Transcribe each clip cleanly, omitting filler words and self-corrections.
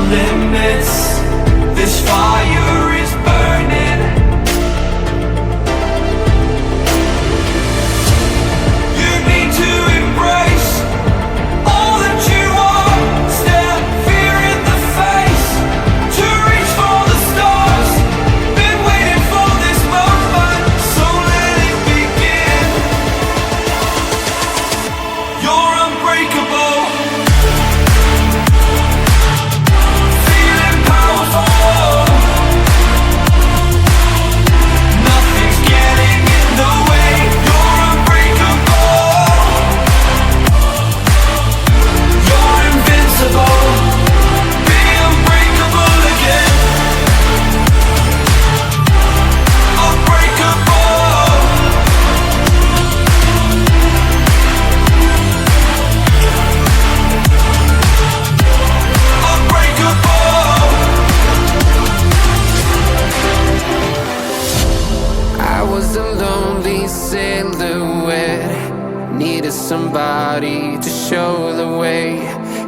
limits. This fire is burning. You need to embrace all that you are. Stare fear in the face, to reach for the stars. Been waiting for this moment, so let it begin. You're unbreakable. Feeling powerful. Nothing's getting in the way. You're unbreakable. You're invincible. Be unbreakable again. Unbreakable. Unbreakable. I was a lonely silhouette, needed somebody to show the way.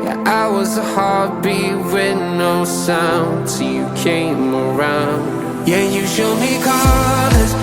Yeah, I was a heartbeat with no sound till you came around. Yeah, you showed me colors.